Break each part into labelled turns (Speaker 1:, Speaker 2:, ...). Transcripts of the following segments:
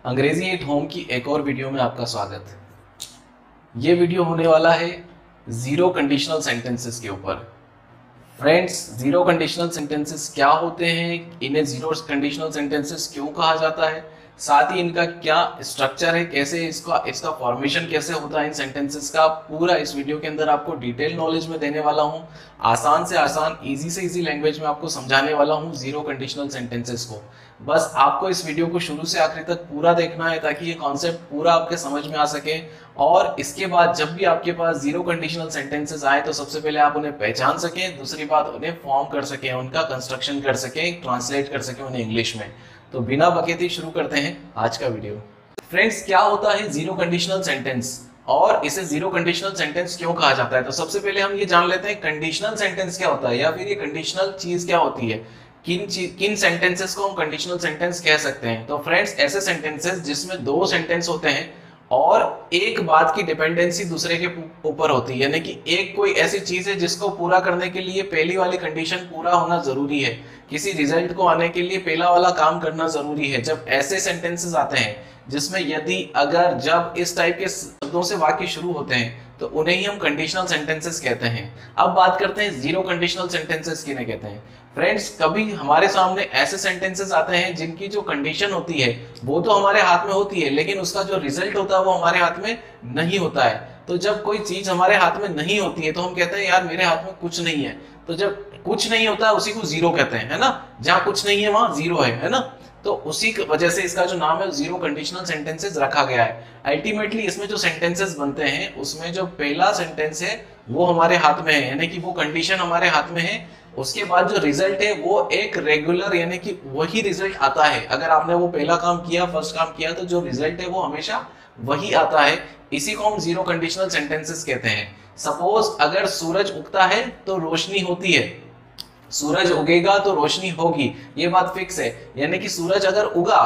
Speaker 1: अंग्रेजी at home की एक और वीडियो में आपका स्वागत। ये वीडियो होने वाला है जीरो कंडीशनल सेंटेंसेस के ऊपर। फ्रेंड्स, जीरो कंडीशनल सेंटेंसेस क्या होते हैं, इन्हें जीरो कंडीशनल सेंटेंसेस क्यों कहा जाता है, साथ ही इनका क्या स्ट्रक्चर है, कैसे इसका फॉर्मेशन कैसे होता है इन सेंटेंसेस का, पूरा इस वीडियो के अंदर आपको डिटेल नॉलेज में देने वाला हूं। आसान से आसान, इजी से इजी लैंग्वेज में आपको समझाने वाला हूं जीरो कंडीशनल सेंटेंसेस को। बस आपको इस वीडियो को शुरू से आखिर तक पूरा देखना है ताकि ये कॉन्सेप्ट पूरा आपके समझ में आ सके। और इसके बाद जब भी आपके पास जीरो कंडीशनल सेंटेंसेस आए तो सबसे पहले आप उन्हें पहचान सकें, दूसरी बात उन्हें फॉर्म कर सकें, उनका कंस्ट्रक्शन कर सकें, ट्रांसलेट कर सकें उन्हें इंग्लिश में। तो बिना बकेती शुरू करते हैं आज का वीडियो। फ्रेंड्स, क्या होता है जीरो कंडीशनल सेंटेंस और इसे जीरो कंडीशनल सेंटेंस क्यों कहा जाता है? तो सबसे पहले हम ये जान लेते हैं कंडीशनल सेंटेंस क्या होता है या फिर ये कंडीशनल चीज क्या होती है। किन सेंटेंसेस को हम कंडीशनल सेंटेंस कह सकते हैं? तो फ्रेंड्स, ऐसे सेंटेंसेस जिसमें दो सेंटेंस होते हैं और एक बात की डिपेंडेंसी दूसरे के ऊपर होती है, यानी कि एक कोई ऐसी चीज है जिसको पूरा करने के लिए पहली वाली कंडीशन पूरा होना जरूरी है, किसी रिजल्ट को आने के लिए पहला वाला काम करना जरूरी है। जब ऐसे सेंटेंसेस आते हैं जिसमें यदि अगर जब इस टाइप के शब्दों से वाक्य शुरू होते हैं तो उन्हें ही हम कंडीशनल सेंटेंसेस कहते हैं। अब बात करते हैं जीरो कंडीशनल सेंटेंसेस किन्हें कहते हैं। फ्रेंड्स, कभी हमारे सामने ऐसे सेंटेंसेस आते हैं जिनकी जो कंडीशन होती है वो तो हमारे हाथ में होती है, लेकिन उसका जो रिजल्ट होता है वो हमारे हाथ में नहीं होता है। तो जब कोई चीज हमारे हाथ में नहीं होती है तो हम कहते हैं यार मेरे हाथ में कुछ नहीं है। तो जब कुछ नहीं होता है उसी को जीरो कहते हैं, है ना। जहां कुछ नहीं है वहां जीरो है ना। तो उसी की वजह से इसका जो नाम है जीरो कंडीशनल सेंटेंसेस रखा गया है। अल्टीमेटली इसमें जो सेंटेंसेस बनते हैं उसमें जो पहला सेंटेंस है वो हमारे हाथ में है, यानी कि वो कंडीशन हमारे हाथ में है। उसके बाद जो रिजल्ट है वो एक रेगुलर, यानी कि वही रिजल्ट आता है। अगर आपने वो पहला काम किया, फर्स्ट काम किया, तो जो रिजल्ट है वो हमेशा वही आता है। इसी को हम जीरो कंडीशनल सेंटेंसेस कहते हैं। सपोज अगर सूरज उगता है तो रोशनी होती है, सूरज उगेगा तो रोशनी होगी, ये बात फिक्स है। यानी कि सूरज अगर उगा,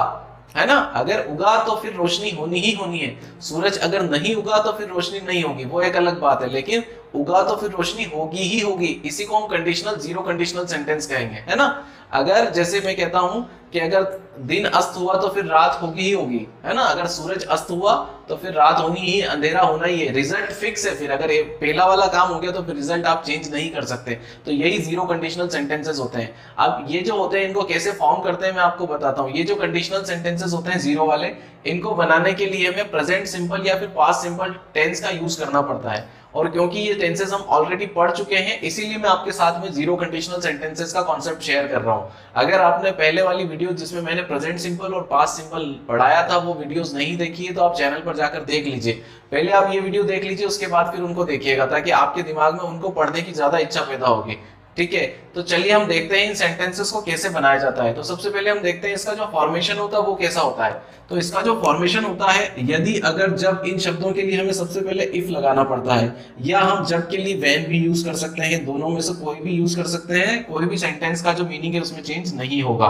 Speaker 1: है ना, अगर उगा तो फिर रोशनी होनी ही होनी है। सूरज अगर नहीं उगा तो फिर रोशनी नहीं होगी, वो एक अलग बात है, लेकिन उगा तो फिर रोशनी होगी ही होगी। इसी को हम कंडीशनल जीरो कंडीशनल सेंटेंस कहेंगे, है ना। अगर जैसे मैं कहता हूं कि अगर दिन अस्त हुआ तो फिर रात होगी ही होगी, है ना। अगर सूरज अस्त हुआ तो फिर रात होनी ही, अंधेरा होना ही है, रिजल्ट फिक्स है। फिर अगर ये पहला वाला काम हो गया तो फिर रिजल्ट आप चेंज नहीं कर सकते। तो यही जीरो कंडीशनल सेंटेंसेस होते हैं। अब ये जो होते हैं इनको कैसे फॉर्म करते हैं मैं आपको बताता हूँ। ये जो कंडीशनल सेंटेंसेस होते हैं जीरो वाले, इनको बनाने के लिए हमें प्रेजेंट सिंपल या फिर पास्ट सिंपल टेंस का यूज करना पड़ता है। और क्योंकि ये टेंसेस हम ऑलरेडी पढ़ चुके हैं इसीलिए मैं आपके साथ में जीरो कंडीशनल सेंटेंसेस का कॉन्सेप्ट शेयर कर रहा हूं। अगर आपने पहले वाली वीडियो जिसमें मैंने प्रेजेंट सिंपल और पास्ट सिंपल पढ़ाया था वो वीडियोस नहीं देखी है तो आप चैनल पर जाकर देख लीजिए। पहले आप ये वीडियो देख लीजिए, उसके बाद फिर उनको देखिएगा ताकि आपके दिमाग में उनको पढ़ने की ज्यादा इच्छा पैदा होगी। ठीक है, तो चलिए हम देखते हैं इन सेंटेंसेस को कैसे बनाया जाता है। तो सबसे पहले हम देखते हैं इसका जो फॉर्मेशन होता है वो कैसा होता है। तो इसका जो फॉर्मेशन होता है, यदि अगर जब इन शब्दों के लिए हमें सबसे पहले इफ लगाना पड़ता है, या हम जब के लिए व्हेन भी यूज कर सकते हैं, दोनों में से कोई भी यूज कर सकते हैं। कोई भी सेंटेंस का जो मीनिंग है उसमें चेंज नहीं होगा।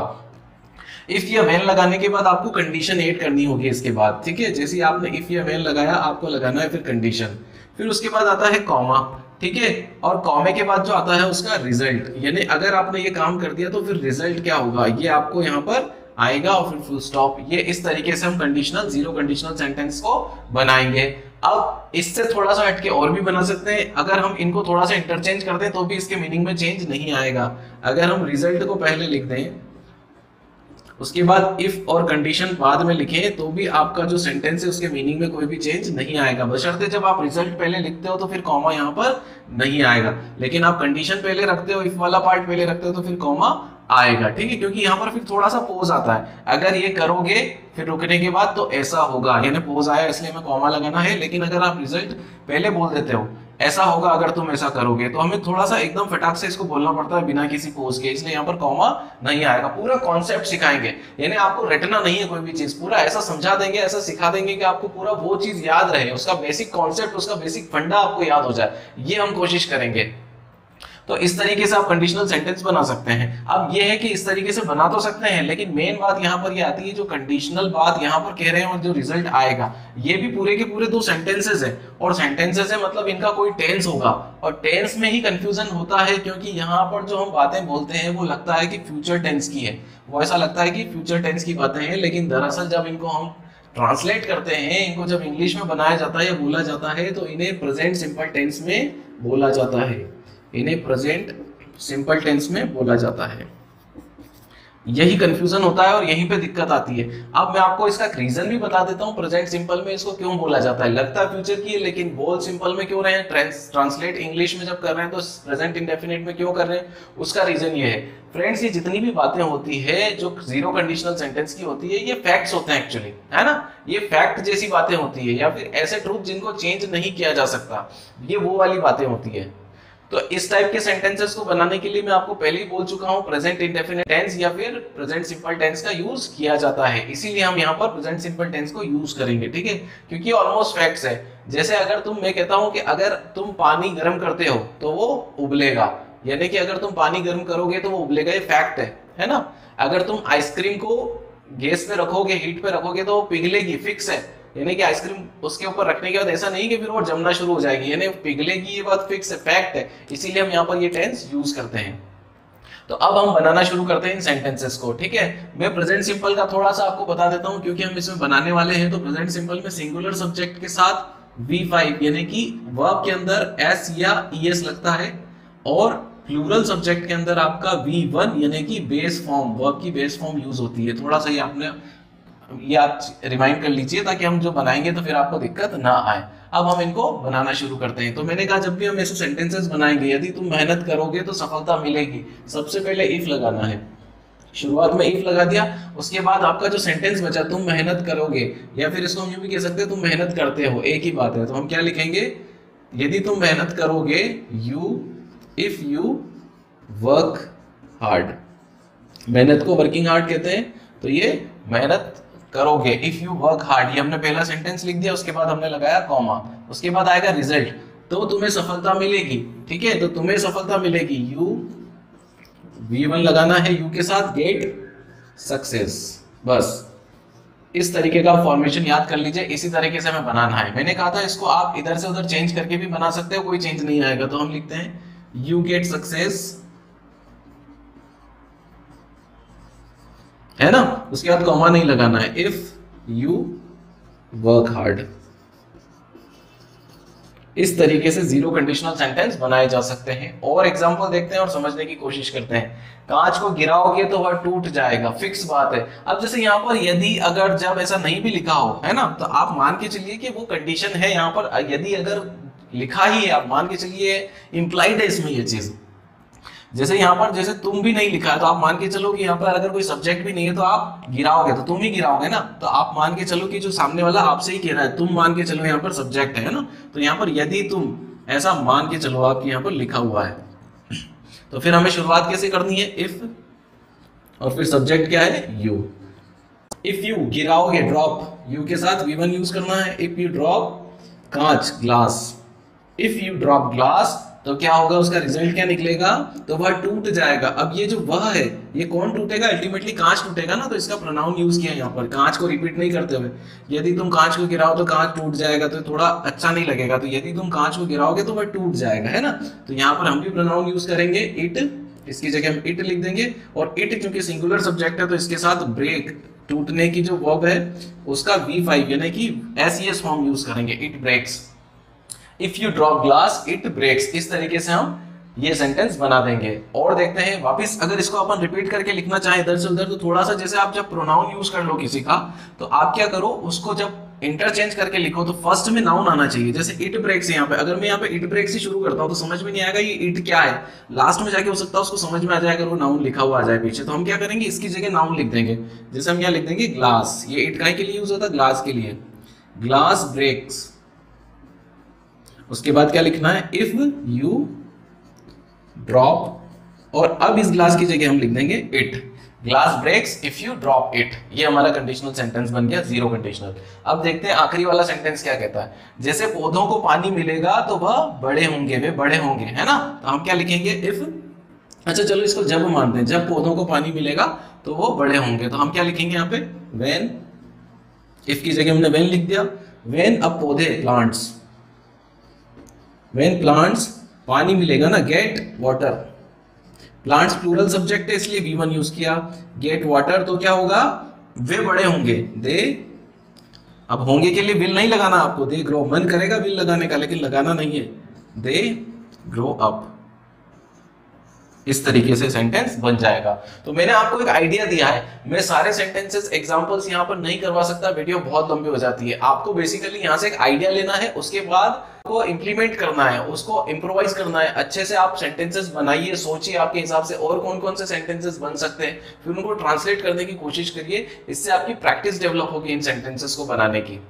Speaker 1: इफ या व्हेन लगाने के बाद आपको कंडीशन ऐड करनी होगी इसके बाद। ठीक है, जैसे आपने इफ या व्हेन लगाया आपको लगाना है फिर कंडीशन, फिर उसके बाद आता है कॉमा। ठीक है, और कॉमे के बाद जो आता है उसका रिजल्ट, यानी अगर आपने ये काम कर दिया तो फिर रिजल्ट क्या होगा ये आपको यहाँ पर आएगा और फिर फुल स्टॉप। ये इस तरीके से हम कंडीशनल जीरो कंडीशनल सेंटेंस को बनाएंगे। अब इससे थोड़ा सा हटके और भी बना सकते हैं। अगर हम इनको थोड़ा सा इंटरचेंज कर दें तो भी इसके मीनिंग में चेंज नहीं आएगा। अगर हम रिजल्ट को पहले लिख दें उसके बाद इफ और कंडीशन बाद में लिखें तो भी आपका जो सेंटेंस है उसके मीनिंग में कोई भी चेंज नहीं आएगा, बशर्ते जब आप रिजल्ट पहले लिखते हो तो फिर कॉमा यहाँ पर नहीं आएगा। लेकिन आप कंडीशन पहले रखते हो, इफ वाला पार्ट पहले रखते हो तो फिर कॉमा आएगा। ठीक है, क्योंकि यहाँ पर फिर थोड़ा सा पोज आता है। अगर ये करोगे फिर रुकने के बाद तो ऐसा होगा, यानी पोज आया इसलिए मैं कॉमा लगाना है। लेकिन अगर आप रिजल्ट पहले बोल देते हो ऐसा होगा अगर तुम ऐसा करोगे, तो हमें थोड़ा सा एकदम फटाक से इसको बोलना पड़ता है बिना किसी पोज के, इसलिए यहाँ पर कॉमा नहीं आएगा। पूरा कॉन्सेप्ट सिखाएंगे, यानी आपको रटना नहीं है कोई भी चीज, पूरा ऐसा समझा देंगे, ऐसा सिखा देंगे कि आपको पूरा वो चीज याद रहे, उसका बेसिक कॉन्सेप्ट, उसका बेसिक फंडा आपको याद हो जाए। ये हम कोशिश करेंगे। तो इस तरीके से आप कंडीशनल सेंटेंस बना सकते हैं। अब ये है कि इस तरीके से बना तो सकते हैं, लेकिन मेन बात यहाँ पर ये आती है, जो कंडीशनल बात यहाँ पर कह रहे हैं और जो रिजल्ट आएगा ये भी पूरे के पूरे दो सेंटेंसेस है। और सेंटेंसेस है मतलब इनका कोई टेंस होगा, और टेंस में ही कंफ्यूजन होता है क्योंकि यहाँ पर जो हम बातें बोलते हैं वो लगता है कि फ्यूचर टेंस की है, वो ऐसा लगता है कि फ्यूचर टेंस की बातें हैं, लेकिन दरअसल जब इनको हम ट्रांसलेट करते हैं, इनको जब इंग्लिश में बनाया जाता है या बोला जाता है तो इन्हें प्रेजेंट सिंपल टेंस में बोला जाता है, इन्हें प्रेजेंट सिंपल टेंस में बोला जाता है। यही कंफ्यूजन होता है और यहीं पे दिक्कत आती है। अब मैं आपको इसका रीजन भी बता देता हूँ, प्रेजेंट सिंपल में इसको क्यों बोला जाता है। लगता है फ्यूचर की है, लेकिन बोल सिंपल में क्यों रहे हैं, ट्रांसलेट इंग्लिश में जब कर रहे हैं तो प्रेजेंट इंडेफिनिट में क्यों कर रहे हैं, उसका रीजन ये है। फ्रेंड्स, ये जितनी भी बातें होती है जो जीरो कंडीशनल सेंटेंस की होती है, ये फैक्ट्स होते हैं एक्चुअली, है ना। ये फैक्ट जैसी बातें होती है या फिर ऐसे ट्रूथ जिनको चेंज नहीं किया जा सकता, ये वो वाली बातें होती है। तो इस टाइप के सेंटेंसेस को बनाने के लिए मैं आपको पहले ही बोल चुका हूं, प्रेजेंट इंडेफिनिट टेंस या फिर प्रेजेंट सिंपल टेंस का यूज किया जाता है, इसीलिए हम यहाँ पर प्रेजेंट सिंपल टेंस को यूज करेंगे, ठीक है, क्योंकि ऑलमोस्ट फैक्ट्स है। जैसे अगर मैं कहता हूं कि अगर तुम पानी गर्म करते हो तो वो उबलेगा, यानी कि अगर तुम पानी गर्म करोगे तो वो उबलेगा, ये फैक्ट है ना। अगर तुम आइसक्रीम को गैस पे रखोगे, हीट पे रखोगे तो वो पिघलेगी, फिक्स है, यानी कि आइसक्रीम उसके ऊपर रखने के बाद ऐसा नहीं कि फिर वो जमना शुरू हो जाएगी, यानी पिघलेगी, ये बात फिक्स है, फैक्ट है, इसीलिए हम यहाँ पर ये टेंस यूज करते हैं। तो अब हम बनाना शुरू करते हैं इन सेंटेंसेस को, ठीक है। मैं प्रेजेंट सिंपल का थोड़ा सा आपको बता देता हूं क्योंकि हम इसमें बनाने वाले हैं। तो प्रेजेंट सिंपल में सिंगुलर सब्जेक्ट के साथ V5 यानी कि वर्ब के अंदर S या ES लगता है, और प्लूरल सब्जेक्ट के अंदर आपका V1 यानी कि बेस फॉर्म, वर्ब की बेस फॉर्म यूज होती है। थोड़ा सा ये आपने आप रिमाइंड कर लीजिए ताकि हम जो बनाएंगे तो फिर आपको दिक्कत ना आए। अब हम इनको बनाना शुरू करते हैं। तो मैंने कहा जब भी हम ऐसे सेंटेंसेस बनाएंगे, यदि तुम मेहनत करोगे तो सफलता मिलेगी, सबसे पहले इफ लगाना है। शुरुआत में इफ लगा दिया, उसके बाद आपका जो सेंटेंस बचा तुम मेहनत करोगे, या फिर इसको हम यूं भी कह सकते हैं तुम मेहनत करते हो, एक ही बात है। तो हम क्या लिखेंगे, यदि तुम मेहनत करोगे, इफ यू वर्क हार्ड। मेहनत को वर्किंग हार्ड कहते हैं, तो ये मेहनत करोगे, इफ यू वर्क हार्ड, ये हमने पहला सेंटेंस लिख दिया, उसके बाद हमने लगाया कॉमा, उसके बाद आएगा रिजल्ट, तो तुम्हें सफलता मिलेगी, ठीक है। तो तुम्हें सफलता मिलेगी, यू V1 लगाना है यू के साथ, गेट सक्सेस। बस इस तरीके का फॉर्मेशन याद कर लीजिए, इसी तरीके से हमें बनाना है। मैंने कहा था इसको आप इधर से उधर चेंज करके भी बना सकते हो, कोई चेंज नहीं आएगा। तो हम लिखते हैं यू गेट सक्सेस, है ना, उसके बाद कॉमा नहीं लगाना है, इफ यू वर्क हार्ड। इस तरीके से जीरो कंडीशनल सेंटेंस बनाए जा सकते हैं। और एग्जांपल देखते हैं और समझने की कोशिश करते हैं। कांच को गिराओगे तो वह टूट जाएगा, फिक्स बात है। अब जैसे यहाँ पर यदि अगर जब ऐसा नहीं भी लिखा हो, है ना, तो आप मान के चलिए कि वो कंडीशन है यहाँ पर, यदि अगर लिखा ही है, आप मान के चलिए इंप्लाइड है इसमें ये चीज। जैसे यहाँ पर जैसे तुम भी नहीं लिखा है, तो आप मान के चलो कि यहाँ पर अगर कोई सब्जेक्ट भी नहीं है तो आप गिराओगे तो तुम ही गिराओगे ना। तो आप मान के चलो कि जो सामने वाला आपसे ही कह रहा है, तुम मान के चलो यहाँ पर सब्जेक्ट है ना, तो यहाँ पर यदि तुम, ऐसा मान के चलो आपके यहाँ पर लिखा हुआ है। तो फिर हमें शुरुआत कैसे करनी है, इफ, और फिर सब्जेक्ट क्या है, यू। इफ यू गिराओगे, ड्रॉप, यू के साथ V1 यूज करना है। इफ यू ड्रॉप कांच, glass, if you drop glass, तो क्या होगा, उसका रिजल्ट क्या निकलेगा, तो वह टूट जाएगा। अब ये जो वह है, ये कौन टूटेगा, अल्टीमेटली कांच टूटेगा ना, तो इसका प्रोनाउन यूज किया यहाँ पर, कांच को रिपीट नहीं करते हुए। यदि तुम कांच को गिराओ तो कांच टूट जाएगा, तो थोड़ा अच्छा नहीं लगेगा, तो यदि तुम कांच को गिराओगे तो वह टूट जाएगा, है ना। तो यहाँ पर हम भी प्रोनाउन यूज करेंगे इट, इसकी जगह हम इट लिख देंगे। और इट क्योंकि सिंगुलर सब्जेक्ट है तो इसके साथ ब्रेक, टूटने की जो वर्ब है उसका V5 यानी कि SES फॉर्म यूज करेंगे, it breaks. If you drop glass it breaks. इस तरीके से हम ये सेंटेंस बना देंगे। और देखते हैं वापस, अगर इसको अपन रिपीट करके लिखना चाहें इधर से उधर, तो थोड़ा सा जैसे आप जब प्रोनाउन यूज कर लो किसी का, तो आप क्या करो, उसको जब इंटरचेंज करके लिखो तो फर्स्ट में नाउन आना चाहिए। जैसे इट ब्रेक्स यहाँ पे, अगर मैं यहाँ पे इट ब्रेक्स से शुरू करता हूँ तो समझ में नहीं आएगा ये इट क्या है, लास्ट में जाके हो सकता है उसको समझ में आ जाए अगर वो नाउन लिखा हुआ आ जाए पीछे। तो हम क्या करेंगे, इसकी जगह नाउन लिख देंगे। जैसे हम यहाँ लिख देंगे ग्लास, ये इट काय के लिए यूज होता है, ग्लास के लिए, ग्लास ब्रेक्स। उसके बाद क्या लिखना है, इफ यू ड्रॉप, और अब इस ग्लास की जगह हम लिख देंगे it, glass breaks if you drop it. ये हमारा कंडीशनल सेंटेंस बन गया, जीरो कंडीशनल। अब देखते हैं आखिरी वाला सेंटेंस क्या कहता है। जैसे पौधों को पानी मिलेगा तो वह बड़े होंगे, वे बड़े होंगे, है ना। तो हम क्या लिखेंगे, इफ, अच्छा चलो इसको जब मानते हैं, जब पौधों को पानी मिलेगा तो वो बड़े होंगे। तो हम क्या लिखेंगे यहाँ पे, व्हेन, इफ की जगह हमने व्हेन लिख दिया। व्हेन, अब पौधे, प्लांट्स, व्हेन प्लांट्स, पानी मिलेगा ना, get water, plants plural subject है इसलिए V1 यूज किया, गेट वाटर, तो क्या होगा, वे बड़े होंगे, दे अब होंगे के लिए विल नहीं लगाना आपको, दे ग्रो, मन करेगा विल लगाने का लेकिन लगाना नहीं है, दे ग्रो अप, इस तरीके से सेंटेंस बन जाएगा। तो मैंने आपको एक आइडिया दिया है, मैं सारे सेंटेंसेस एग्जांपल्स यहाँ पर नहीं करवा सकता, वीडियो बहुत लंबी हो जाती है। आपको बेसिकली यहाँ से एक आइडिया लेना है, उसके बाद को इंप्लीमेंट करना है, उसको इम्प्रोवाइज करना है, अच्छे से आप सेंटेंसेस बनाइए, सोचिए आपके हिसाब से और कौन कौन से सेंटेंसेस बन सकते हैं, फिर उनको ट्रांसलेट करने की कोशिश करिए, इससे आपकी प्रैक्टिस डेवलप होगी इन सेंटेंसेस को बनाने की।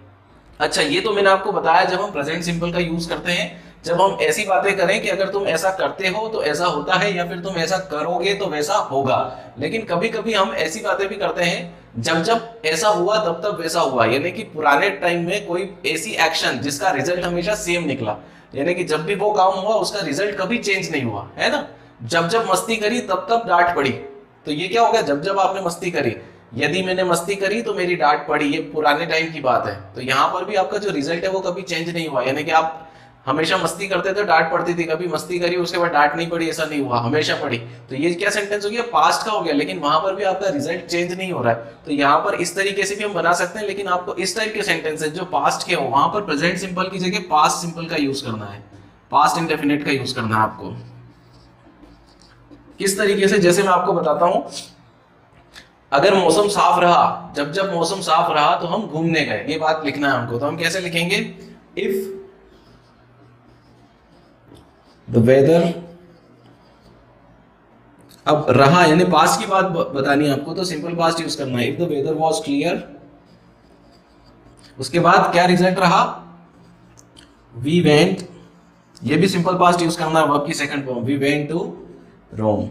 Speaker 1: अच्छा, ये तो मैंने आपको बताया जब हम प्रेजेंट सिंपल का यूज करते हैं, जब हम ऐसी बातें करें कि अगर तुम ऐसा करते हो तो ऐसा होता है, या फिर तुम ऐसा करोगे तो वैसा होगा। लेकिन कभी कभी हम ऐसी बातें भी करते हैं जब जब ऐसा हुआ तब तब वैसा हुआ, यानी कि पुराने टाइम में कोई ऐसी एक्शन जिसका रिजल्ट हमेशा सेम निकला, यानी कि जब भी वो काम हुआ उसका रिजल्ट कभी चेंज नहीं हुआ, है ना। जब जब मस्ती करी तब तब डांट पड़ी, तो ये क्या हो गया, जब जब आपने मस्ती करी, यदि मैंने मस्ती करी तो मेरी डांट पड़ी, ये पुराने टाइम की बात है। तो यहाँ पर भी आपका जो रिजल्ट है वो कभी चेंज नहीं हुआ, यानी कि आप हमेशा मस्ती करते थे डांट पड़ती थी, कभी मस्ती करी उसके बाद डांट नहीं पड़ी, ऐसा नहीं हुआ, हमेशा पड़ी। तो ये क्या सेंटेंस हो गया, पास्ट का हो गया, लेकिन वहां पर भी आपका रिजल्ट चेंज नहीं हो रहा है। तो यहाँ पर इस तरीके से भी हम बना सकते हैं, लेकिन आपको इस टाइप के सेंटेंसेस जो पास्ट के हो वहां पर प्रेजेंट सिंपल की जगह पास्ट सिंपल का यूज करना है, पास्ट इंडेफिनिट का यूज करना है आपको। किस तरीके से, जैसे मैं आपको बताता हूं, अगर मौसम साफ रहा, जब जब मौसम साफ रहा तो हम घूमने गए, ये बात लिखना है हमको। तो हम कैसे लिखेंगे, इफ द वेदर, अब रहा यानी पास्ट की बात बतानी है आपको, तो सिंपल पास्ट यूज करना है, if the weather was clear, उसके बाद क्या रिजल्ट रहा, वी वेंट, ये भी सिंपल पास्ट यूज करना है, वर्ब की second form, we went to Rome,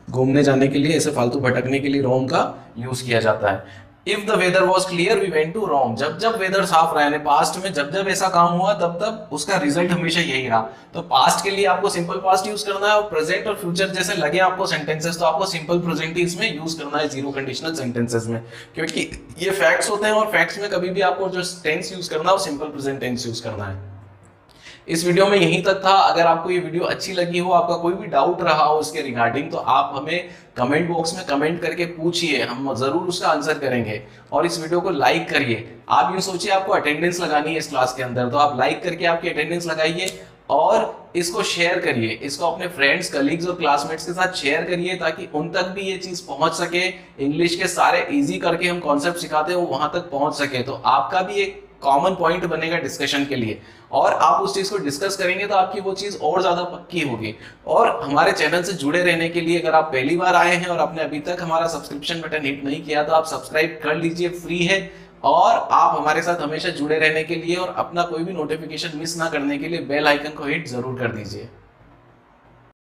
Speaker 1: घूमने जाने के लिए, ऐसे फालतू भटकने के लिए रोम का यूज किया जाता है। If the weather was clear we went to Rome, जब जब वेदर साफ रहा, यानी पास्ट में जब जब ऐसा काम हुआ तब तब उसका रिजल्ट हमेशा यही रहा। तो पास्ट के लिए आपको सिंपल पास्ट यूज करना है, और प्रेजेंट और फ्यूचर जैसे लगे आपको सेंटेंसेस तो आपको सिंपल प्रेजेंट ही इसमें यूज करना है जीरो कंडीशनल सेंटेंसेस में, क्योंकि ये फैक्ट्स होते हैं और फैक्ट्स में कभी भी आपको जो टेंस यूज करना है वो सिंपल प्रेजेंट टेंस यूज करना है। इस वीडियो में यहीं तक था। अगर आपको ये वीडियो अच्छी लगी हो, आपका कोई भी डाउट रहा हो इसके रिगार्डिंग, तो आप हमें कमेंट बॉक्स में कमेंट करके पूछिए, हम जरूर उसका आंसर करेंगे। और इस वीडियो को लाइक करिए। आप यूं सोचिए आपको अटेंडेंस लगानी है इस क्लास के अंदर, तो आप लाइक करके आपकी अटेंडेंस लगाइए और इसको शेयर करिए, इसको अपने फ्रेंड्स, कलीग्स और क्लासमेट्स के साथ शेयर करिए, ताकि उन तक भी ये चीज पहुंच सके। इंग्लिश के सारे इजी करके हम कॉन्सेप्ट सिखाते हैं, वो वहां तक पहुंच सके, तो आपका भी एक कॉमन पॉइंट बनेगा डिस्कशन के लिए, और आप उस चीज को डिस्कस करेंगे तो आपकी वो चीज और ज्यादा पक्की होगी। और हमारे चैनल से जुड़े रहने के लिए, अगर आप पहली बार आए हैं और आपने अभी तक हमारा सब्सक्रिप्शन बटन हिट नहीं किया, तो आप सब्सक्राइब कर लीजिए, फ्री है। और आप हमारे साथ हमेशा जुड़े रहने के लिए और अपना कोई भी नोटिफिकेशन मिस ना करने के लिए बेल आइकन को हिट जरूर कर दीजिए।